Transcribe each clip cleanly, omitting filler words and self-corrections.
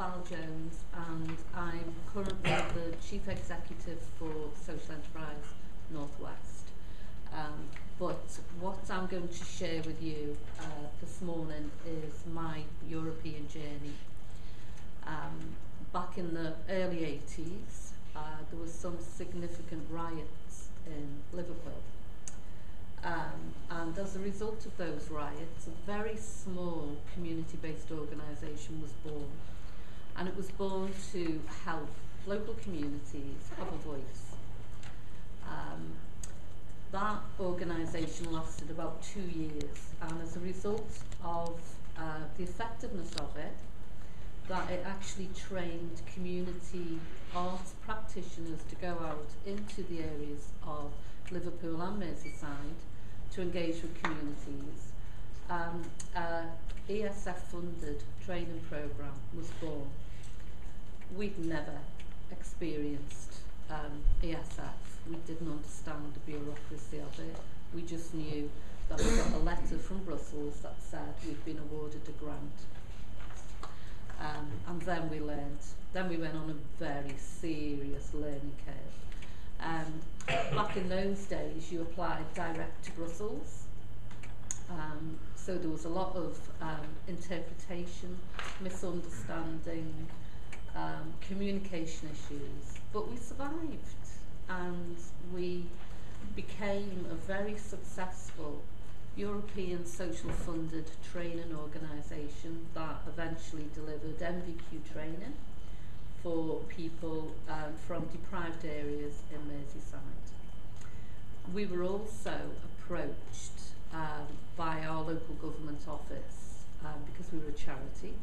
Val Jones, and I'm currently the Chief Executive for Social Enterprise Northwest. But what I'm going to share with you this morning is my European journey. Back in the early 80s, there was some significant riots in Liverpool. And as a result of those riots, a very small community-based organisation was born. And it was born to help local communities have a voice. That organisation lasted about 2 years, and as a result of the effectiveness of it, that it actually trained community arts practitioners to go out into the areas of Liverpool and Merseyside to engage with communities. ESF funded training programme was born. We'd never experienced ESF. We didn't understand the bureaucracy of it. We just knew that we got a letter from Brussels that said we'd been awarded a grant. And then we learned. Then we went on a very serious learning curve. Back in those days, you applied direct to Brussels. So there was a lot of interpretation, misunderstanding, communication issues. But we survived, and we became a very successful European social funded training organisation that eventually delivered MVQ training for people from deprived areas in Merseyside. We were also approached by our local government office, because we were a charity,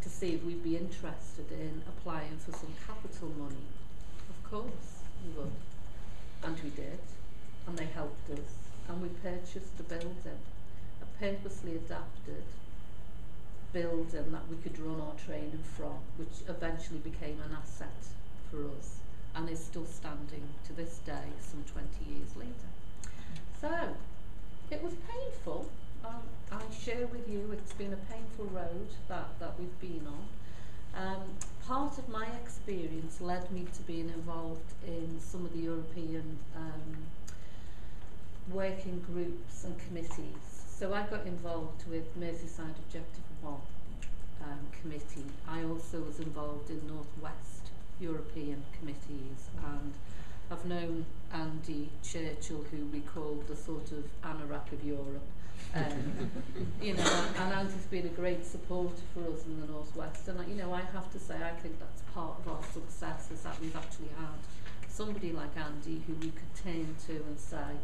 to see if we'd be interested in applying for some capital money. Of course we would, and we did, and they helped us, and we purchased a building, a purposely adapted building that we could run our training from, which eventually became an asset for us and is still standing to this day, some 20 years later. So it was painful. I share with you, it's been a painful road that we've been on. Part of my experience led me to being involved in some of the European working groups and committees. So I got involved with Merseyside Objective 1 committee. I also was involved in Northwest European committees, and I've known Andy Churchill, who we call the sort of anorak of Europe. You know, and Andy's been a great supporter for us in the Northwest, and you know, I have to say, I think that's part of our success, is that we've actually had somebody like Andy who we could turn to and say,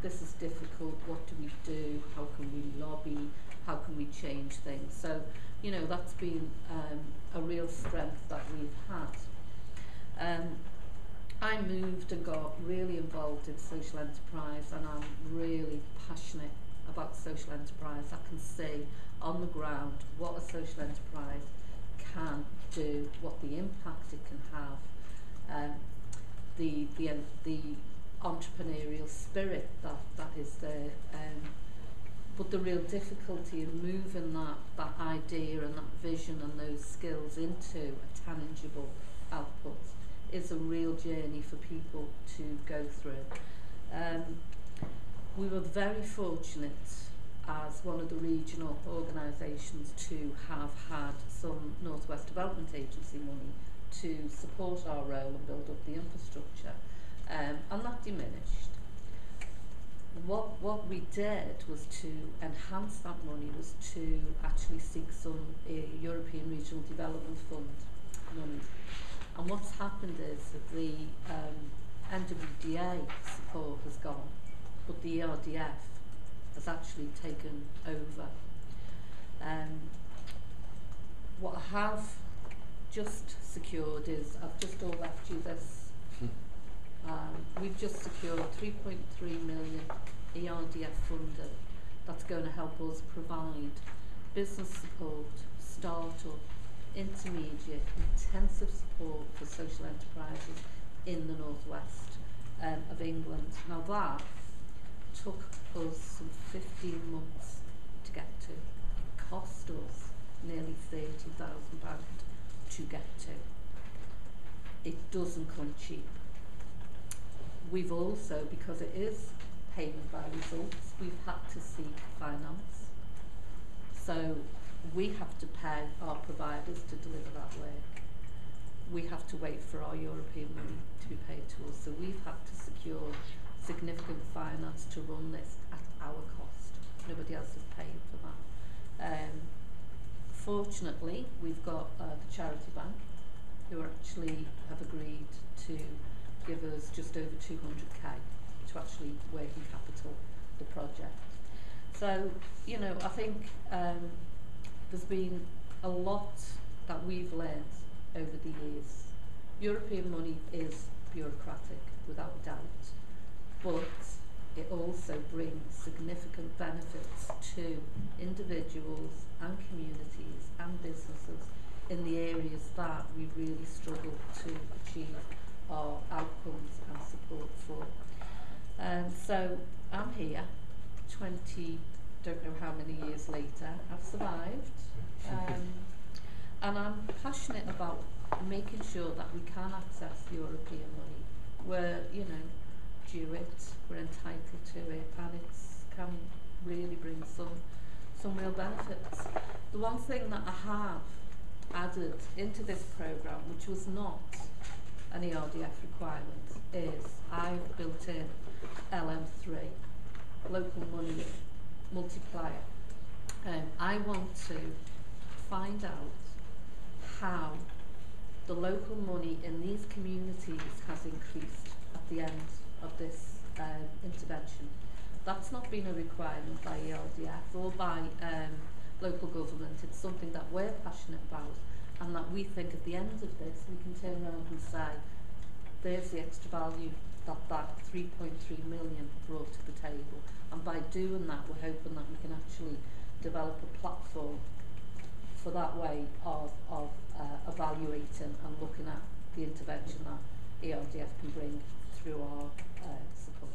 this is difficult, what do we do, how can we lobby, how can we change things. So, you know, that's been a real strength that we've had. I moved and got really involved in social enterprise, and I'm really passionate about social enterprise. I can see on the ground what a social enterprise can do, what the impact it can have, the entrepreneurial spirit that is there, but the real difficulty in moving that idea and that vision and those skills into a tangible output is a real journey for people to go through. We were very fortunate as one of the regional organisations to have had some Northwest Development Agency money to support our role and build up the infrastructure, and that diminished. What we did was to enhance that money, was to actually seek some European Regional Development Fund money. And what's happened is that the NWDA support has gone, but the ERDF has actually taken over. What I have just secured is, I've just all left you this. We've just secured 3.3 million ERDF funding that's going to help us provide business support, start-up, intermediate, intensive support for social enterprises in the northwest of England. Now that took us some 15 months to get to. It cost us nearly £30,000 to get to. It doesn't come cheap. We've also, because it is payment by results, we've had to seek finance. So we have to pay our providers to deliver that work. We have to wait for our European money to be paid to us. So we've had to secure significant finance to run this at our cost. Nobody else is paying for that. Fortunately, we've got the Charity Bank, who actually have agreed to give us just over 200k to actually working capital the project. So, you know, I think there's been a lot that we've learned over the years. European money is bureaucratic, without a doubt, but it also brings significant benefits to individuals and communities and businesses in the areas that we really struggle to achieve our outcomes and support for. So I'm here, 20, don't know how many years later, I've survived, and I'm passionate about making sure that we can access European money. We're, you know, due it, we're entitled to it, and it can really bring some real benefits. The one thing that I have added into this programme, which was not an ERDF requirement, is I've built in LM3, local money multiplier. I want to find out how the local money in these communities has increased at the end of this intervention. That's not been a requirement by ERDF or by local government. It's something that we're passionate about, and that we think at the end of this we can turn around and say, there's the extra value that 3.3 million brought to the table. And by doing that, we're hoping that we can actually develop a platform for that way of evaluating and looking at the intervention that ERDF can bring through our support.